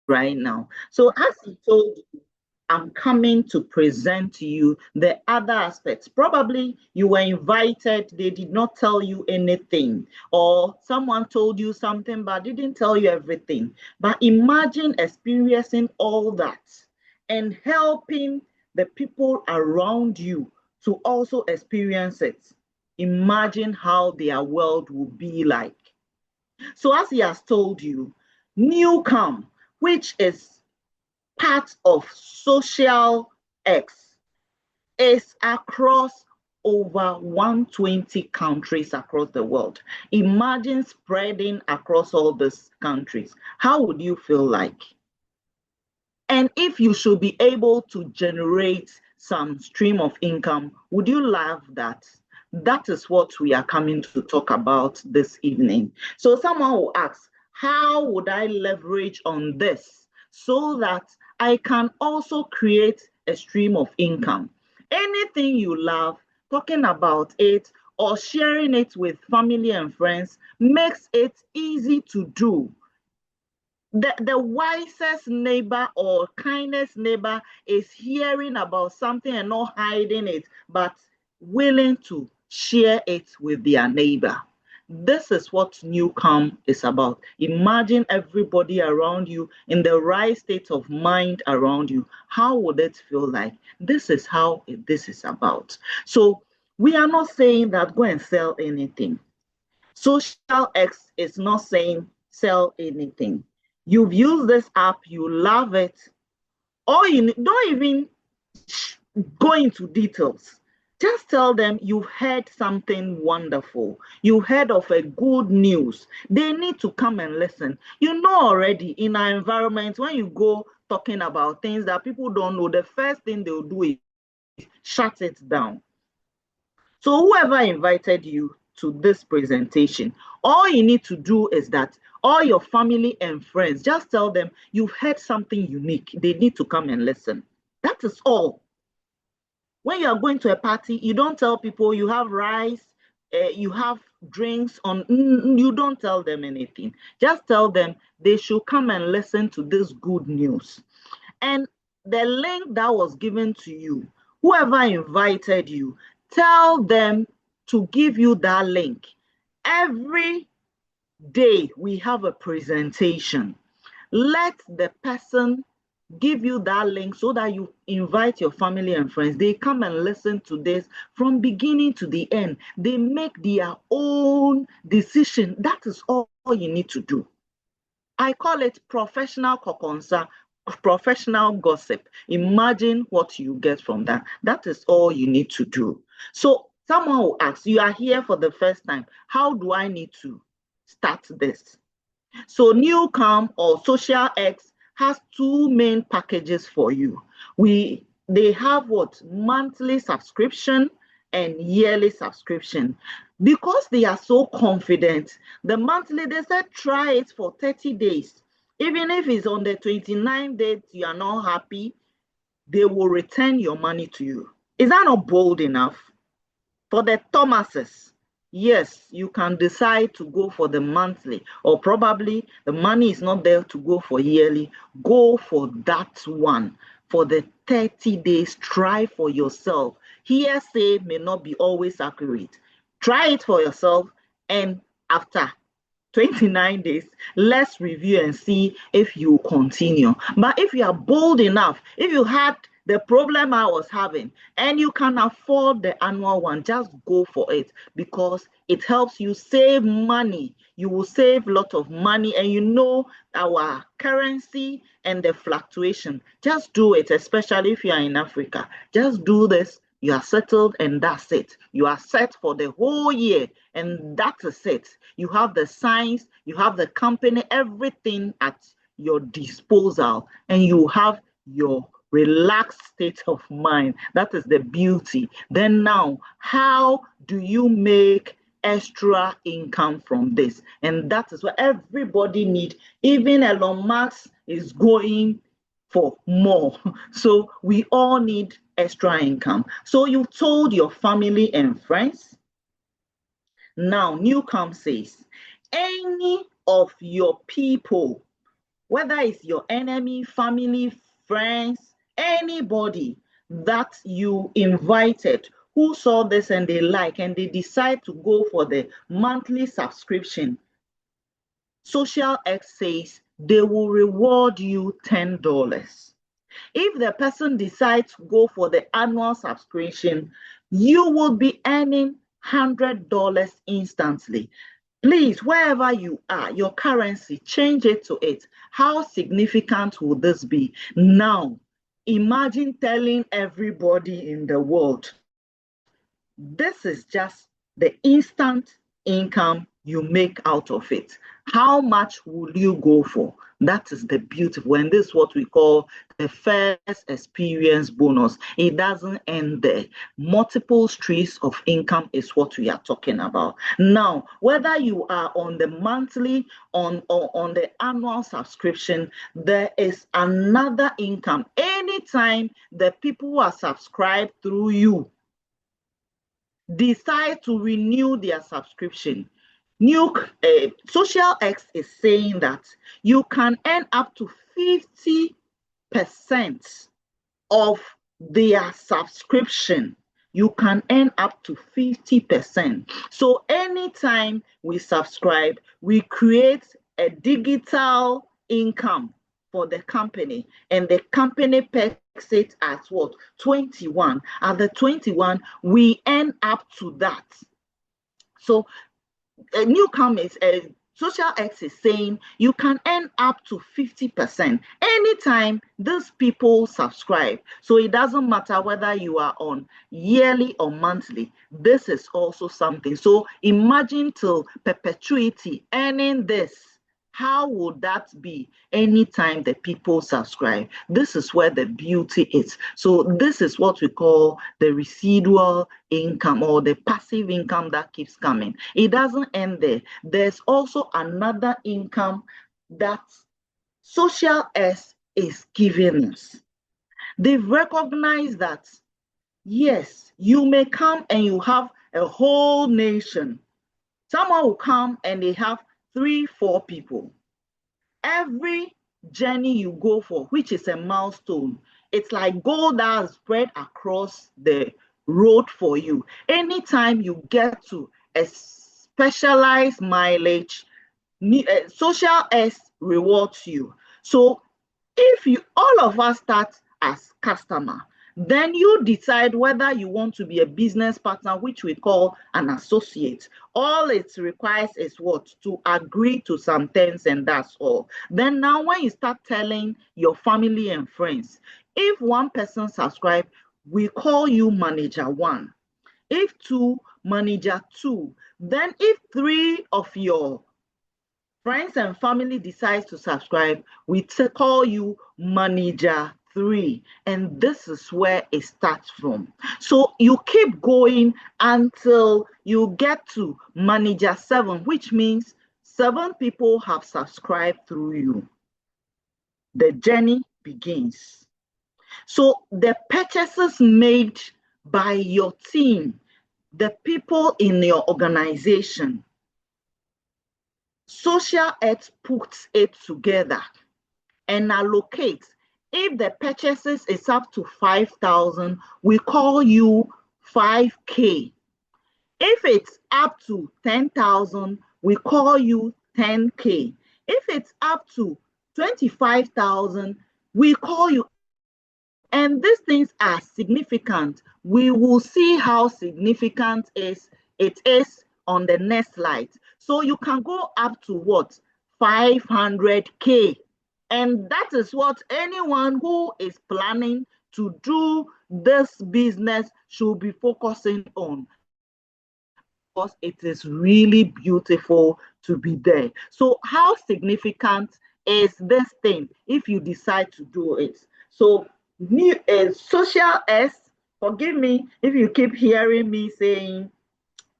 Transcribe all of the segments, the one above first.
right now. So as he told you, I'm coming to present to you the other aspects. Probably you were invited, they did not tell you anything, or someone told you something but didn't tell you everything. But imagine experiencing all that and helping the people around you to also experience it. Imagine how their world will be like. So, as he has told you, NuCalm, which is part of XosialX, is across over 120 countries across the world. Imagine spreading across all these countries. How would you feel like? And if you should be able to generate some stream of income, would you love that? That is what we are coming to talk about this evening. So someone will ask, how would I leverage on this so that I can also create a stream of income? Anything you love, talking about it or sharing it with family and friends makes it easy to do. The wisest neighbor or kindest neighbor is hearing about something and not hiding it, but willing to share it with their neighbor. This is what NuCalm is about. Imagine everybody around you in the right state of mind around you. How would it feel like? This is how this is about. So we are not saying that go and sell anything. XosialX is not saying sell anything. You've used this app, you love it, or you don't even go into details. Just tell them you've heard something wonderful. You heard of a good news. They need to come and listen. You know already in our environment, when you go talking about things that people don't know, the first thing they'll do is shut it down. So whoever invited you to this presentation, all you need to do is that all your family and friends, just tell them you've heard something unique. They need to come and listen. That is all. When you are going to a party, you don't tell people you have rice, you have drinks on, you don't tell them anything. Just tell them they should come and listen to this good news. And the link that was given to you, whoever invited you, tell them to give you that link. Every day we have a presentation. Let the person give you that link so that you invite your family and friends. They come and listen to this from beginning to the end. They make their own decision. That is all you need to do. I call it professional kokonsa, professional gossip. Imagine what you get from that. That is all you need to do. So someone will ask, you are here for the first time. How do I need to start this? So NuCalm or XosialX has two main packages for you. They have what? Monthly subscription and yearly subscription. Because they are so confident, the monthly, they said try it for 30 days. Even if it's on the 29th date, you are not happy, they will return your money to you. Is that not bold enough? For the Thomases, yes, you can decide to go for the monthly, or probably the money is not there to go for yearly. Go for that one. For the 30 days, try for yourself. Hearsay may not be always accurate. Try it for yourself, and after 29 days, let's review and see if you continue. But if you are bold enough, if you had the problem I was having and you can afford the annual one, just go for it because it helps you save money. You will save a lot of money, and you know our currency and the fluctuation. Just do it, especially if you are in Africa. Just do this. You are settled, and that's it. You are set for the whole year, and that is it. You have the science, you have the company, everything at your disposal, and you have your relaxed state of mind. That is the beauty. Then now, how do you make extra income from this? And that is what everybody needs. Even Elon Musk is going for more. So we all need extra income. So you told your family and friends. Now NuCalm says, any of your people whether it's your enemy, family, friends, anybody that you invited who saw this and they like and they decide to go for the monthly subscription, XosialX says they will reward you $10. If the person decides to go for the annual subscription, you will be earning $100 instantly. Please, wherever you are, your currency, change it to it. How significant will this be? Now, imagine telling everybody in the world, this is just the instant income you make out of it. How much will you go for? That is the beautiful, and this is what we call the first experience bonus. It doesn't end there. Multiple streams of income is what we are talking about. Now, whether you are on the monthly or on the annual subscription, there is another income. Anytime the people who are subscribed through you decide to renew their subscription, XosialX is saying that you can earn up to 50% of their subscription. You can earn up to 50%. So anytime we subscribe, we create a digital income for the company, and the company pegs it as what? 21. At the 21, we earn up to that. So NuCalm is XosialX is saying you can earn up to 50% anytime these people subscribe. So it doesn't matter whether you are on yearly or monthly. This is also something. So imagine till perpetuity earning this. How would that be anytime the people subscribe? This is where the beauty is. So this is what we call the residual income or the passive income that keeps coming. It doesn't end there. There's also another income that XosialX is giving us. They've recognized that, yes, you may come and you have a whole nation. Someone will come and they have 3-4 people. Every journey you go for, which is a milestone, it's like gold that is spread across the road for you. Anytime you get to a specialized mileage, XosialX rewards you. So if all of us start as customer, then you decide whether you want to be a business partner, which we call an associate. All it requires is what? To agree to some terms, and that's all. Then now when you start telling your family and friends, if one person subscribe, we call you manager 1. If 2, manager 2. Then if 3 of your friends and family decides to subscribe, we call you manager 3, and this is where it starts from. So you keep going until you get to manager 7, which means 7 people have subscribed through you. The journey begins. So the purchases made by your team, the people in your organization, XosialX puts it together and allocates. If the purchases is up to 5,000, we call you 5K. If it's up to 10,000, we call you 10K. If it's up to 25,000, we call you. And these things are significant. We will see how significant it is on the next slide. So you can go up to what? 500K. And that is what anyone who is planning to do this business should be focusing on, because it is really beautiful to be there. So how significant is this thing if you decide to do it? So XosialX, forgive me if you keep hearing me saying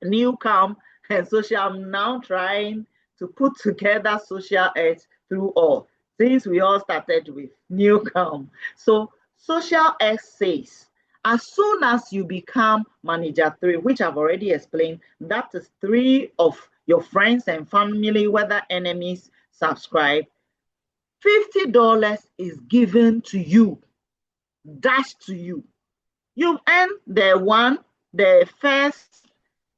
NuCalm and I'm now trying to put together XosialX through all, since we all started with NuCalm. So XosialX says, as soon as you become manager 3, which I've already explained, that is 3 of your friends and family, whether enemies, subscribe, $50 is given to you, dashed to you. You earn the first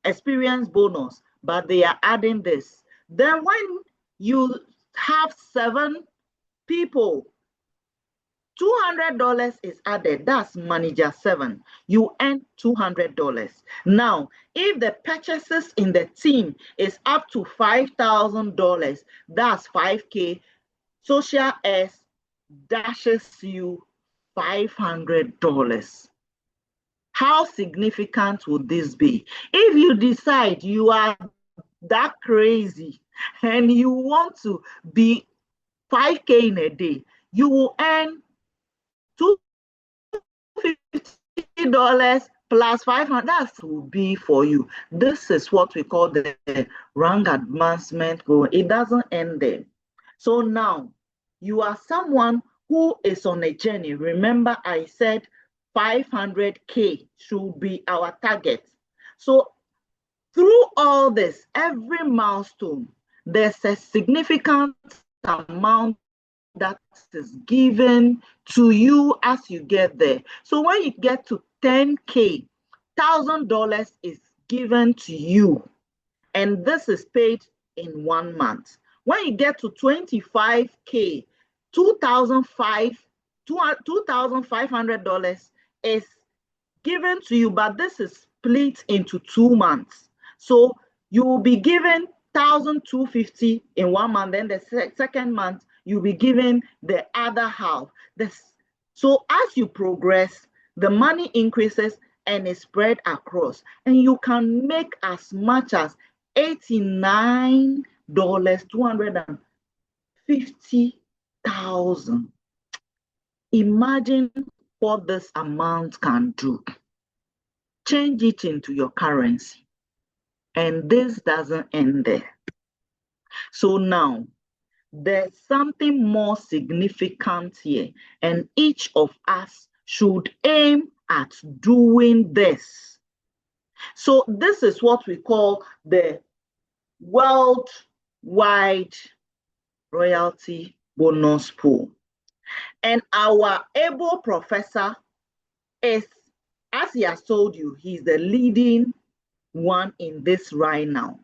experience bonus, but they are adding this. Then when you have 7 people, $200 is added. That's manager 7. You earn $200. Now, if the purchases in the team is up to $5,000, that's 5K. XosialX dashes you $500. How significant would this be? If you decide you are that crazy and you want to be 5K in a day, you will earn $250 plus 500. That will be for you. This is what we call the rank advancement goal. It doesn't end there. So now you are someone who is on a journey. Remember, I said 500K should be our target. So through all this, every milestone, there's a significant amount that is given to you as you get there. So when you get to 10K, $1,000 is given to you, and this is paid in 1 month. When you get to 25K, $2,500 is given to you, but this is split into 2 months. So you will be given $1,250 in 1 month, then the second month you'll be given the other half. So as you progress, the money increases and is spread across, and you can make as much as $89,250,000. Imagine what this amount can do. Change it into your currency, and this doesn't end there. So now there's something more significant here, and each of us should aim at doing this. So this is what we call the worldwide royalty bonus pool. And our able professor is, as he has told you, he's the leading one in this right now.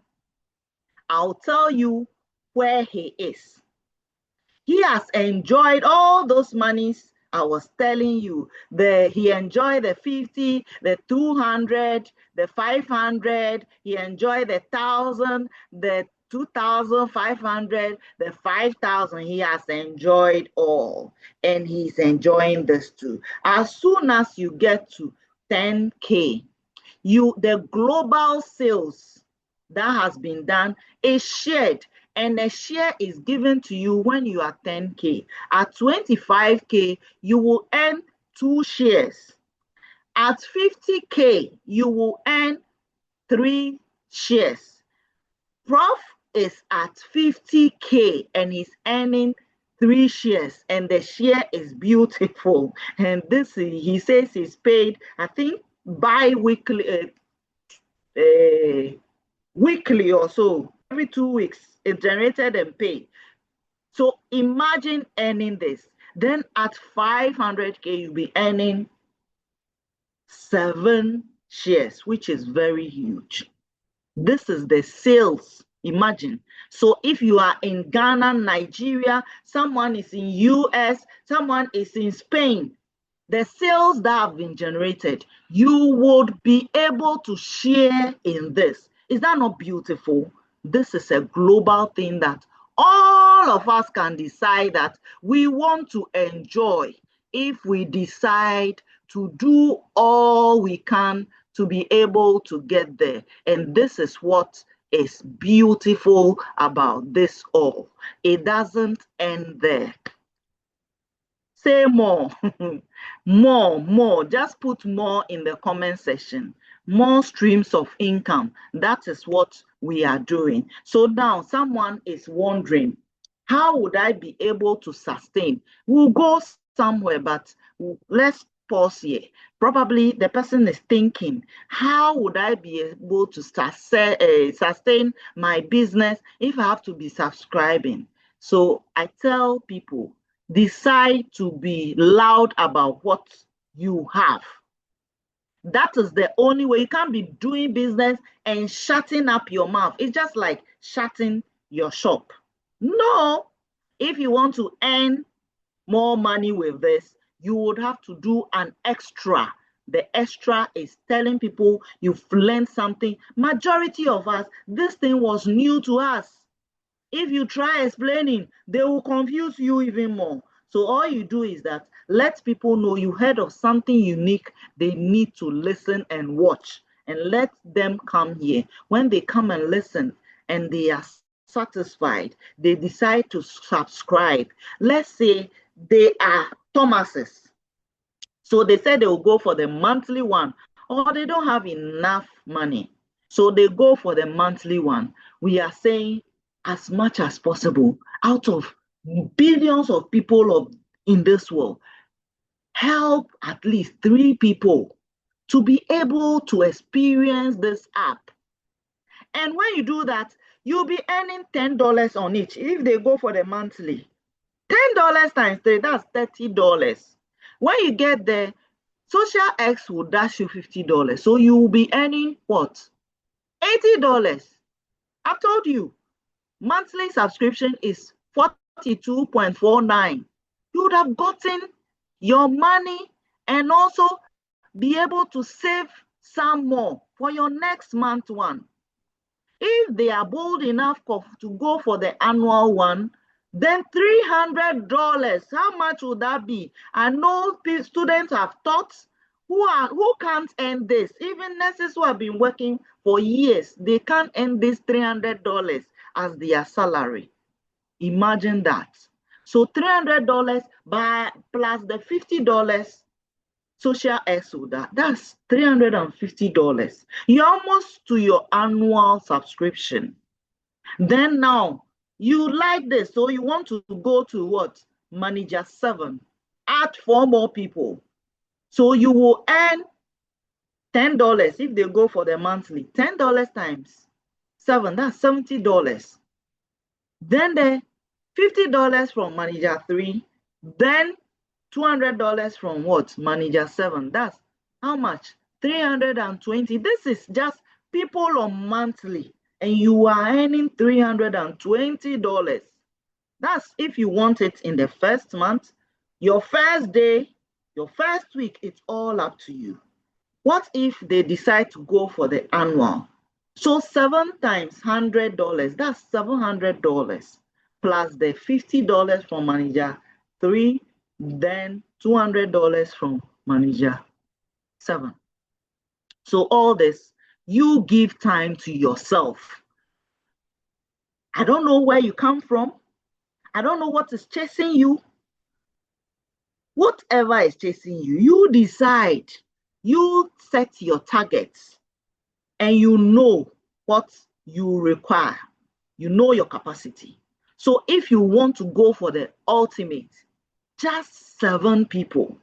I'll tell you where he is. He has enjoyed all those monies I was telling you. He enjoyed the 50, the 200, the 500. He enjoyed the 1,000, the 2,500, the 5,000. He has enjoyed all, and he's enjoying this too. As soon as you get to 10K, the global sales that has been done is shared, and a share is given to you when you are 10K. At 25K, you will earn 2 shares. At 50K, you will earn 3 shares. Prof is at 50K and he's earning 3 shares, and the share is beautiful. And this, he says, he's paid, I think, bi-weekly, weekly or so. Every 2 weeks, it's generated and paid. So imagine earning this. Then at 500K, you'll be earning 7 shares, which is very huge. This is the sales. Imagine. So if you are in Ghana, Nigeria, someone is in US, someone is in Spain, the sales that have been generated, you would be able to share in this. Is that not beautiful? This is a global thing that all of us can decide that we want to enjoy if we decide to do all we can to be able to get there. And this is what is beautiful about this all. It doesn't end there. Say more. more. Just put more in the comment section. More streams of income. That is what we are doing. So now someone is wondering, how would I be able to sustain? We'll go somewhere, but let's pause here. Probably the person is thinking, how would I be able to sustain my business if I have to be subscribing? So I tell people, decide to be loud about what you have. That is the only way. You can't be doing business and shutting up your mouth. It's just like shutting your shop. No. If you want to earn more money with this, you would have to do an extra. The extra is telling people you've learned something. Majority of us, this thing was new to us. If you try explaining, they will confuse you even more. So all you do is that let people know you heard of something unique. They need to listen and watch, and let them come here. When they come and listen and they are satisfied, they decide to subscribe. Let's say they are Thomases. So they said they will go for the monthly one, or they don't have enough money. So they go for the monthly one. We are saying, as much as possible, out of billions of people in this world, help at least 3 people to be able to experience this app. And when you do that, you'll be earning $10 on each. If they go for the monthly, $10 times 3, that's $30. When you get there, XosialX will dash you $50. So you will be earning what? $80. I've told you, monthly subscription is $42.49. You would have gotten your money and also be able to save some more for your next month one. If they are bold enough to go for the annual one, then $300. How much would that be? I know students have taught who can't earn this. Even nurses who have been working for years, they can't earn this $300 as their salary. Imagine that. So $300 plus the $50 XosialX with that's $350. You're almost to your annual subscription. Then now you like this, so you want to go to what? Manager 7. Add 4 more people. So you will earn $10 if they go for the monthly. $10 times 7, that's $70. Then the $50 from manager 3, then $200 from what? Manager 7. That's how much? $320. This is just people on monthly, and you are earning $320. That's if you want it in the first month, your first day, your first week. It's all up to you. What if they decide to go for the annual? So 7 times $100, that's $700, plus the $50 from manager 3, then $200 from manager 7. So all this, you give time to yourself. I don't know where you come from. I don't know what is chasing you. Whatever is chasing you, you decide. You set your targets, and you know what you require. You know your capacity. So if you want to go for the ultimate, just 7 people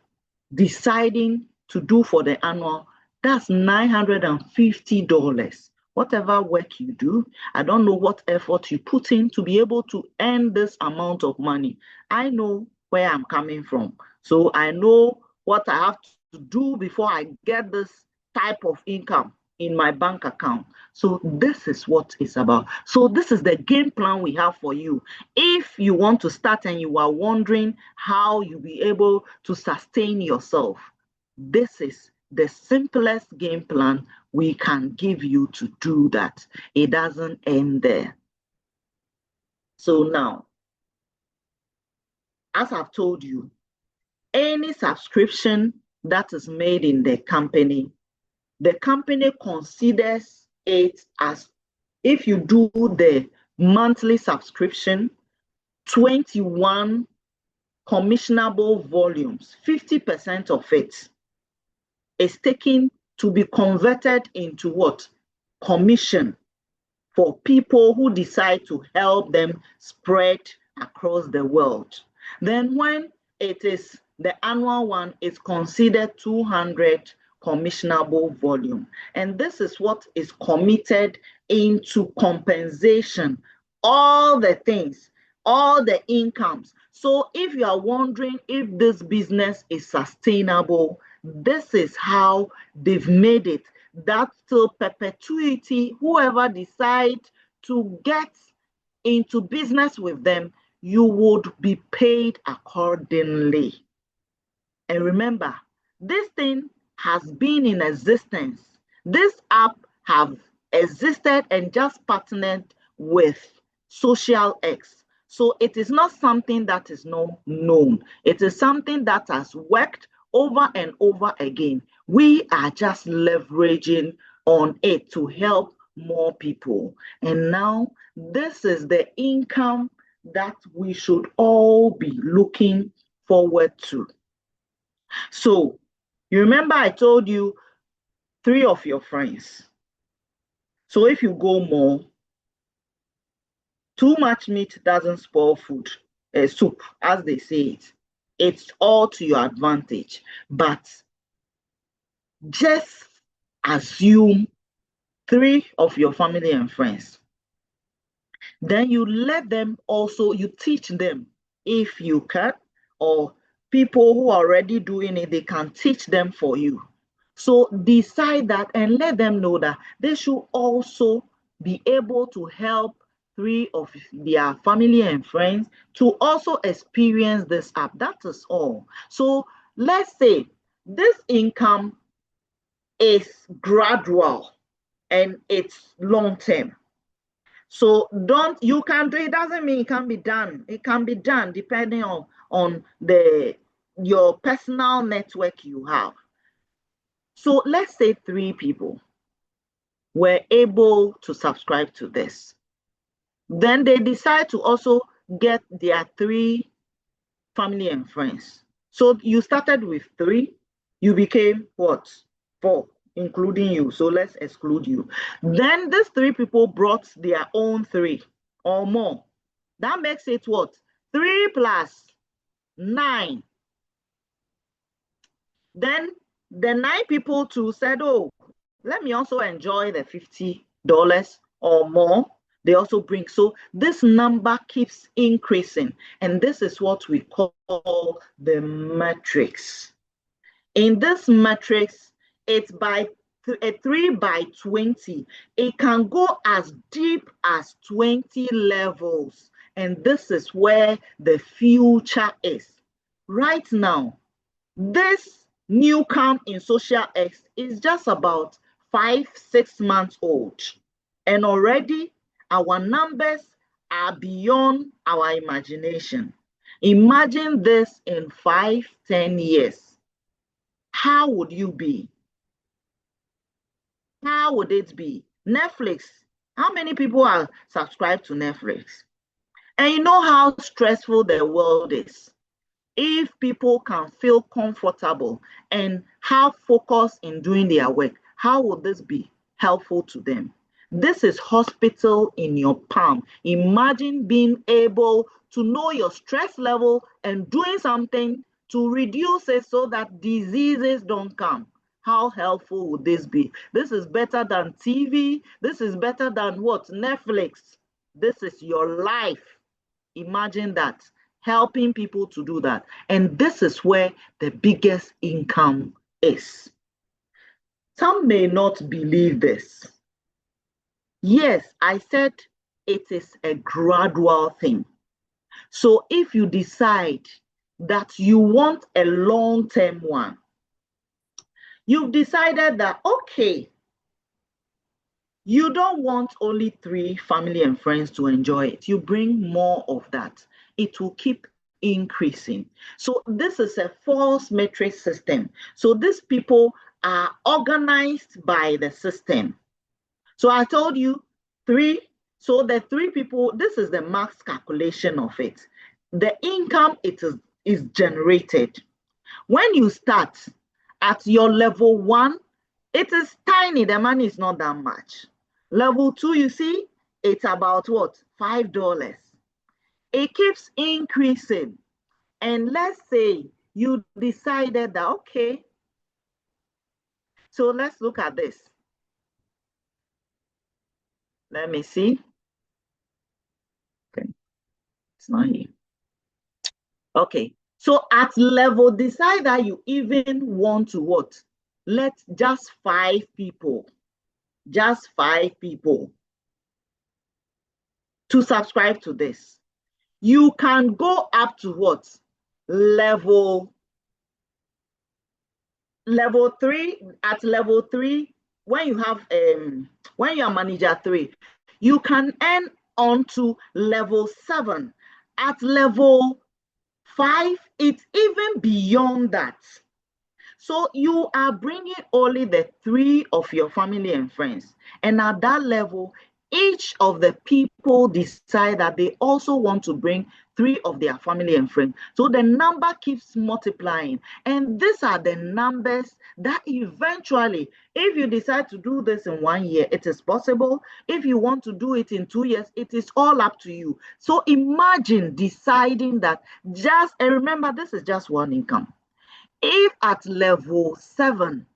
deciding to do for the annual, that's $950. Whatever work you do, I don't know what effort you put in to be able to earn this amount of money. I know where I'm coming from. So I know what I have to do before I get this type of income in my bank account. So this is what it's about. So this is the game plan we have for you. If you want to start and you are wondering how you'll be able to sustain yourself, this is the simplest game plan we can give you to do that. It doesn't end there. So now, as I've told you, any subscription that is made in the company considers it as, if you do the monthly subscription, 21 commissionable volumes, 50% of it is taken to be converted into what? Commission for people who decide to help them spread across the world. Then when it is the annual one, is considered 200 commissionable volume. And this is what is committed into compensation. All the things, all the incomes. So if you are wondering if this business is sustainable, this is how they've made it. That till perpetuity, whoever decides to get into business with them, you would be paid accordingly. And remember, this thing has been in existence. This app have existed and just partnered with XosialX. So it is not something that is not known. It is something that has worked over and over again. We are just leveraging on it to help more people. And now this is the income that we should all be looking forward to. So you remember I told you 3 of your friends. So if you go more, too much meat doesn't spoil food, soup, as they say it. It's all to your advantage. But just assume 3 of your family and friends. Then you let them also, you teach them if you can, or people who are already doing it, they can teach them for you. So decide that and let them know that they should also be able to help 3 of their family and friends to also experience this app. That is all. So let's say this income is gradual and it's long term. So you can do it, doesn't mean it can be done. It can be done depending on your personal network you have. So let's say 3 people were able to subscribe to this. Then they decide to also get their 3 family and friends. So you started with 3, you became what? 4, including you. So let's exclude you. Then these 3 people brought their own 3 or more. That makes it what? 3 plus 9. Then the 9 people too said, oh, let me also enjoy the $50 or more. They also bring. So this number keeps increasing. And this is what we call the matrix. In this matrix, it's by a 3 by 20. It can go as deep as 20 levels. And this is where the future is. Right now, this NuCalm in XosialX is just about 5-6 months old. And already our numbers are beyond our imagination. Imagine this in 5-10 years. How would you be? How would it be? Netflix. How many people are subscribed to Netflix? And you know how stressful the world is. If people can feel comfortable and have focus in doing their work, how would this be helpful to them? This is hospital in your palm. Imagine being able to know your stress level and doing something to reduce it so that diseases don't come. How helpful would this be? This is better than TV. This is better than what? Netflix. This is your life. Imagine that. Helping people to do that. And this is where the biggest income is. Some may not believe this. Yes, I said it is a gradual thing. So if you decide that you want a long-term one, you've decided that, okay, you don't want only 3 family and friends to enjoy it. You bring more of that. It will keep increasing. So this is a false matrix system. So these people are organized by the system. So I told you 3. So the 3 people, this is the max calculation of it. The income is generated. When you start at your level 1, it is tiny. The money is not that much. Level 2, you see, it's about what? $5. It keeps increasing. And let's say you decided that, okay, so let's look at this. Let me see. Okay. It's not here. Okay. So at level, decide that you even want to what? Let just 5 people to subscribe to this. You can go up to what? Level 3. At level 3, when you have when you are manager 3, you can earn on to level 7. At level 5, it's even beyond that. So you are bringing only the 3 of your family and friends. And at that level, each of the people decide that they also want to bring 3 of their family and friends. So the number keeps multiplying. And these are the numbers that eventually, if you decide to do this in 1 year, it is possible. If you want to do it in 2 years, it is all up to you. So imagine deciding that and remember, this is just one income. If at level 7,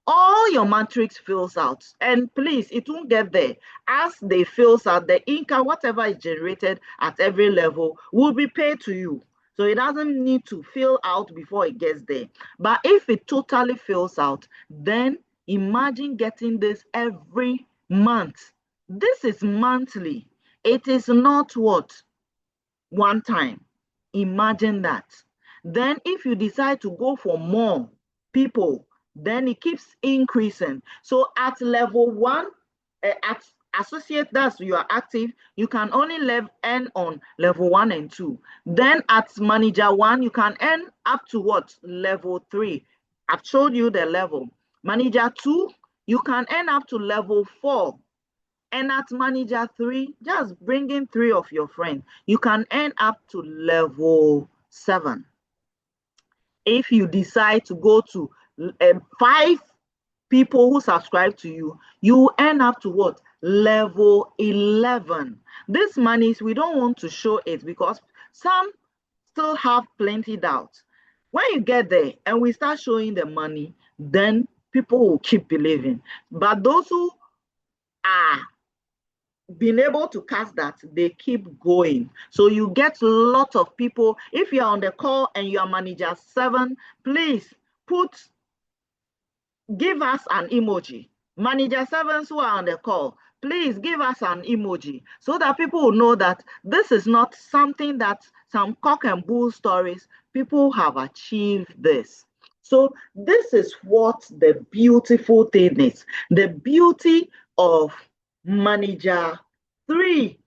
all your matrix fills out, and please, it won't get there. As they fills out, the income, whatever is generated at every level, will be paid to you. So it doesn't need to fill out before it gets there. But if it totally fills out, then imagine getting this every month. This is monthly. It is not what? One time. Imagine that. Then if you decide to go for more people, then it keeps increasing. So at level 1, at associate, that's you are active, you can only earn on level 1 and 2. Then at manager 1, you can earn up to what? Level 3. I've showed you the level. Manager 2, you can earn up to level 4. And at manager 3, just bring in 3 of your friends. You can earn up to level 7. If you decide to go to 5 people who subscribe to you, you earn up to what? Level 11. This money, we don't want to show it because some still have plenty doubts. When you get there and we start showing the money, then people will keep believing. But those who are being able to cast that, they keep going. So you get a lot of people. If you're on the call and you are manager 7, please give us an emoji. Manager 7s who are on the call, please give us an emoji so that people will know that this is not something that some cock and bull stories. People have achieved this. So this is what the beautiful thing is. The beauty of manager 3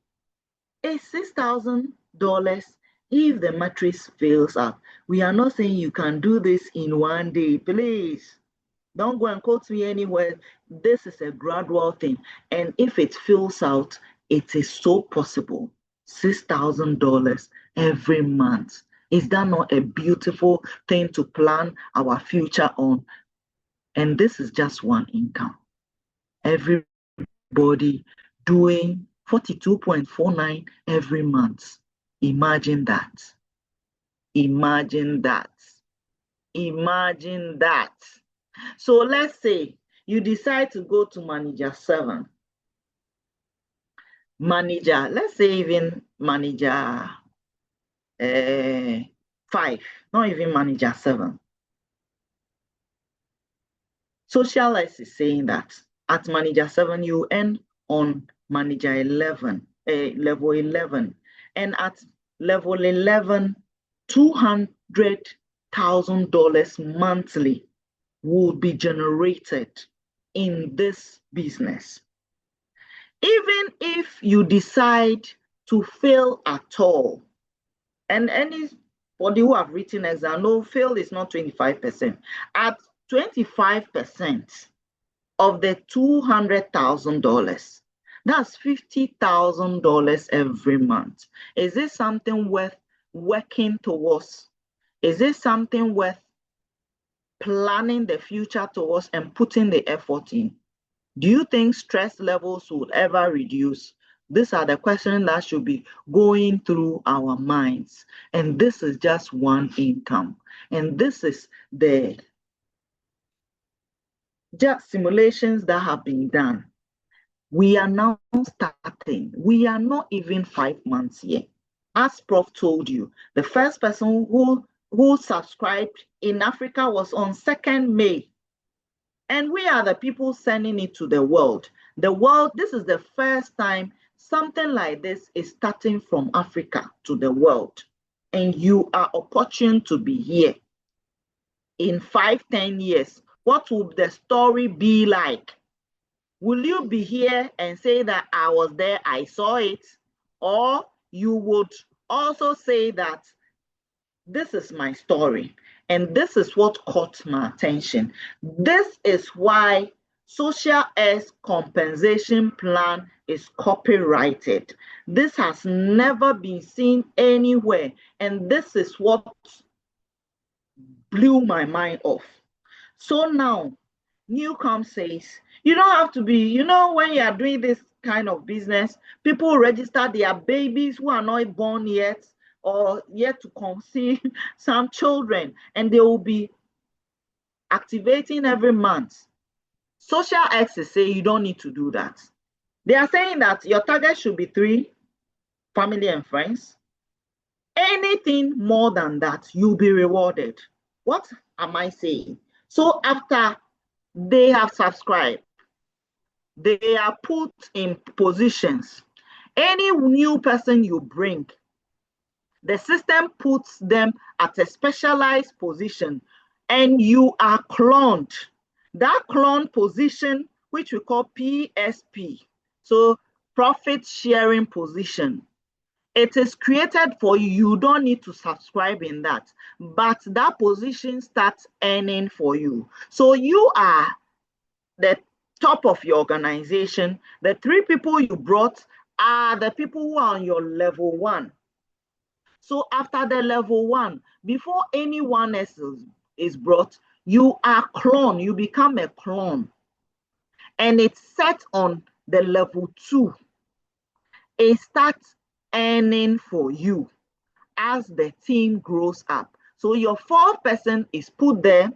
is $6,000 if the matrix fails out. We are not saying you can do this in 1 day. Please don't go and quote me anywhere. This is a gradual thing. And if it fills out, it is so possible. $6,000 every month. Is that not a beautiful thing to plan our future on? And this is just one income. Everybody doing 42.49 every month. Imagine that. Imagine that. Imagine that. So let's say you decide to go to manager 7. Manager, let's say even manager 5, not even manager 7. XosialX is saying that at manager 7, you earn on manager 11, level 11. And at level 11, $200,000 monthly will be generated in this business. Even if you decide to fail at all, and anybody who have written exam, no, fail is not 25%. At 25% of the $200,000, that's $50,000 every month. Is this something worth working towards? Is this something worth planning the future towards and putting the effort in? Do you think stress levels will ever reduce? These are the questions that should be going through our minds. And this is just one income. And this is the just simulations that have been done. We are now starting. We are not even 5 months yet. As Prof told you, the first person who subscribed in Africa was on 2nd May. And we are the people sending it to the world. The world, this is the first time something like this is starting from Africa to the world. And you are opportune to be here. In 5-10 years, what will the story be like? Will you be here and say that I was there, I saw it? Or you would also say that this is my story and this is what caught my attention. This is why XosialX compensation plan is copyrighted. This has never been seen anywhere, and this is what blew my mind off. So now NuCalm says you don't have to be, when you are doing this kind of business, people register their babies who are not born yet or yet to conceive some children, and they will be activating every month. XosialX is saying you don't need to do that. They are saying that your target should be 3, family and friends. Anything more than that, you'll be rewarded. What am I saying? So after they have subscribed, they are put in positions. Any new person you bring, the system puts them at a specialized position and you are cloned. That cloned position, which we call PSP, so profit sharing position, it is created for you. You don't need to subscribe in that, but that position starts earning for you. So you are the top of your organization. The 3 people you brought are the people who are on your level 1. So after the level 1, before anyone else is brought, you are clone. You become a clone. And it's set on the level 2. It starts earning for you as the team grows up. So your 4th person is put there.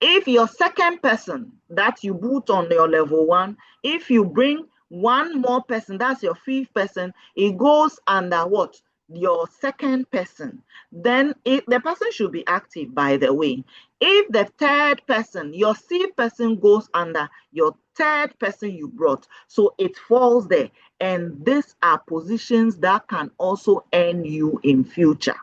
If your 2nd person that you put on your level 1, if you bring 1 more person, that's your 5th person, it goes under what? Your 2nd person. Then the person should be active, by the way. If the 3rd person, your 6th person, goes under your 3rd person you brought, so it falls there. And these are positions that can also earn you in future.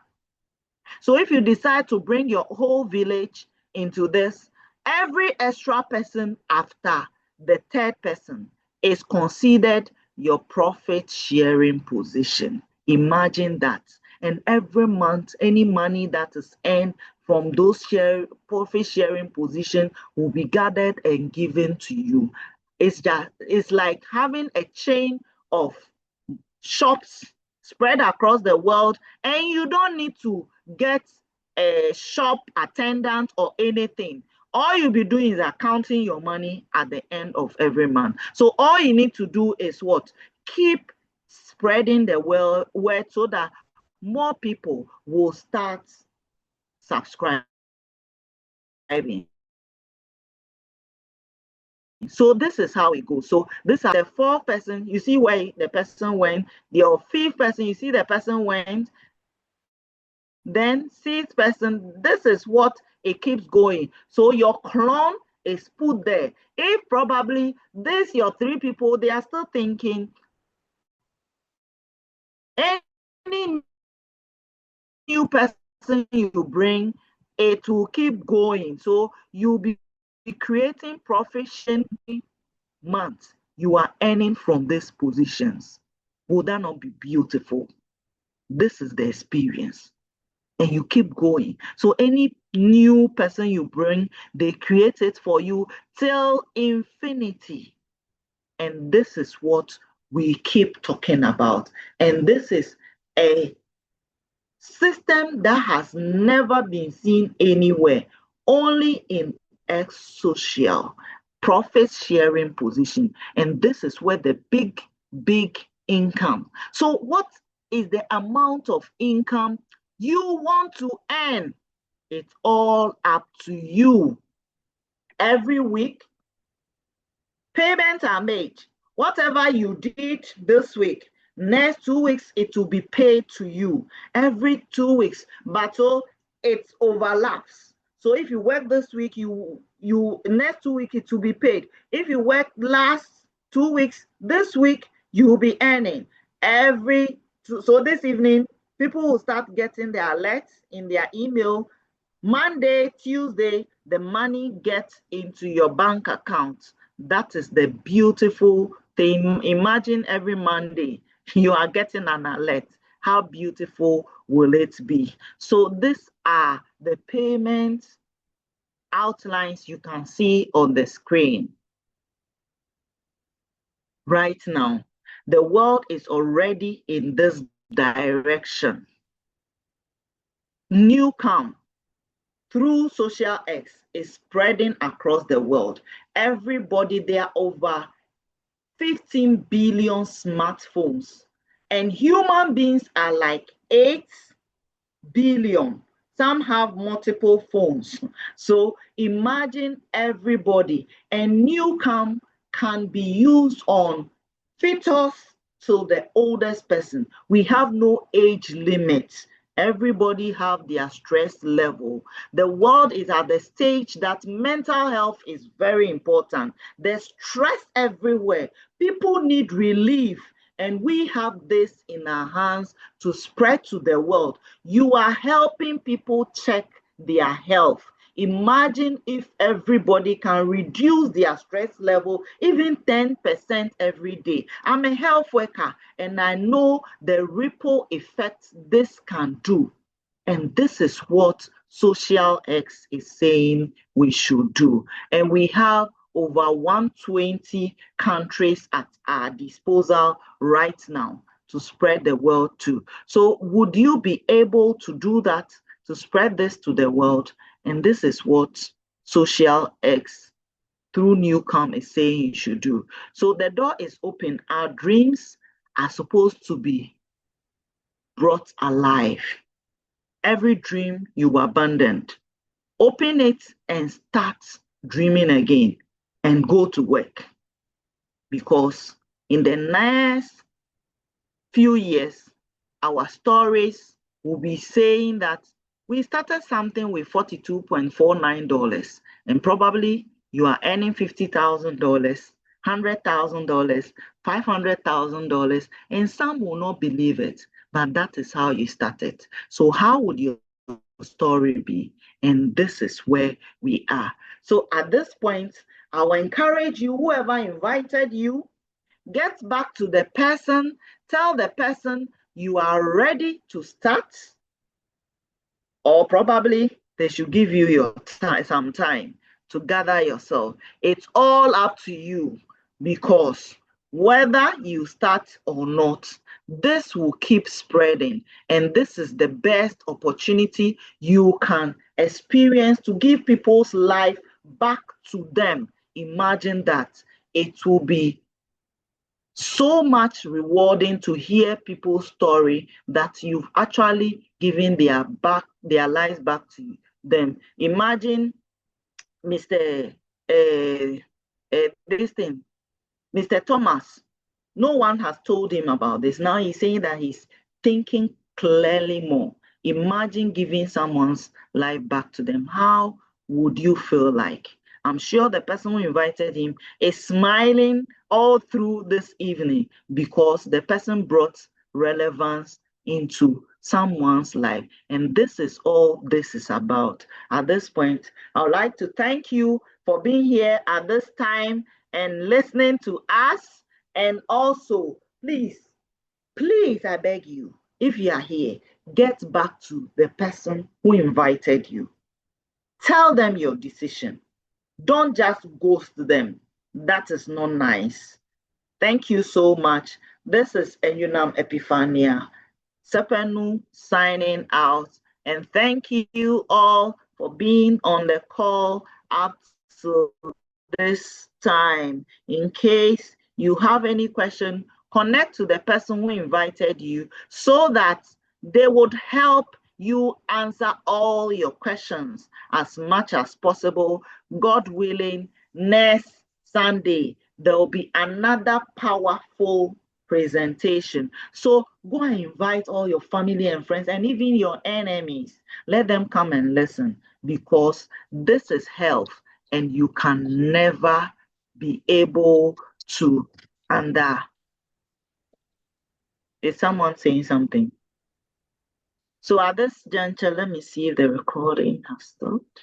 So if you decide to bring your whole village into this, every extra person after the 3rd person is considered your profit sharing position. Imagine that. And every month, any money that is earned from those profit sharing position will be gathered and given to you. It's like having a chain of shops spread across the world, and you don't need to get a shop attendant or anything. All you'll be doing is accounting your money at the end of every month. So all you need to do is what? Keep spreading the word so that more people will start subscribing. So this is how it goes. So this is the 4th person. You see where the person went. Your 5th person, you see the person went. Then 6th person, this is what it keeps going. So your clone is put there. If probably this your 3 people, they are still thinking any new person you bring, it will keep going. So you'll be creating profit sharing month. You are earning from these positions. Would that not be beautiful? This is the experience. And you keep going. So any new person you bring, they create it for you till infinity. And this is what we keep talking about. And this is a system that has never been seen anywhere, only in XSocial profit sharing position. And this is where the big income. So what is the amount of income you want to earn? It's all up to you. Every week, payments are made. Whatever you did this week, Next 2 weeks, it will be paid to you every 2 weeks, but so it overlaps. So if you work this week, you next 2 weeks it will be paid. If you work last 2 weeks, this week you will be earning every. So this evening, people will start getting their alerts in their email. Monday, Tuesday, the money gets into your bank account. That is the beautiful thing. Imagine every Monday you are getting an alert. How beautiful will it be? So these are the payment outlines you can see on the screen right now. The world is already in this direction. NuCalm through XosialX is spreading across the world. Everybody, there are over 15 billion smartphones, and human beings are like 8 billion. Some have multiple phones. So imagine everybody, and NuCalm can be used on fetus to the oldest person. We have no age limit. Everybody have their stress level. The world is at the stage that mental health is very important. There's stress everywhere. People need relief, and we have this in our hands to spread to the world. You are helping people check their health. Imagine if everybody can reduce their stress level even 10% every day. I'm a health worker, and I know the ripple effect this can do. And this is what XosialX is saying we should do. And we have over 120 countries at our disposal right now to spread the world to. So would you be able to do that, to spread this to the world? And this is what XosialX through NuCalm is saying you should do. So the door is open. Our dreams are supposed to be brought alive. Every dream you abandoned, open it and start dreaming again and go to work. Because in the next few years, our stories will be saying that we started something with $42.49, and probably you are earning $50,000, $100,000, $500,000, and some will not believe it, but that is how you started. So how would your story be? And this is where we are. So at this point, I will encourage you, whoever invited you, get back to the person, tell the person you are ready to start, or probably they should give you your time, some time to gather yourself. It's all up to you, because whether you start or not, this will keep spreading, and this is the best opportunity you can experience to give people's life back to them. Imagine that. It will be so much rewarding to hear people's story that you've actually given their lives back to them. Imagine Mr. Mr. Thomas. No one has told him about this. Now he's saying that he's thinking clearly more. Imagine giving someone's life back to them. How would you feel like? I'm sure the person who invited him is smiling all through this evening, because the person brought relevance into someone's life. And this is all this is about. At this point, I would like to thank you for being here at this time and listening to us. And also, please, I beg you, if you are here, get back to the person who invited you. Tell them your decision. Don't just ghost them. That is not nice. Thank you so much. This is Epiphania. Sefenu signing out. And thank you all for being on the call up to this time. In case you have any question, connect to the person who invited you so that they would help you answer all your questions as much as possible. God willing, next Sunday, there will be another powerful presentation. So go and invite all your family and friends and even your enemies. Let them come and listen, because this is health and you can never be able to under. Is someone saying something? So at this juncture, let me see if the recording has stopped.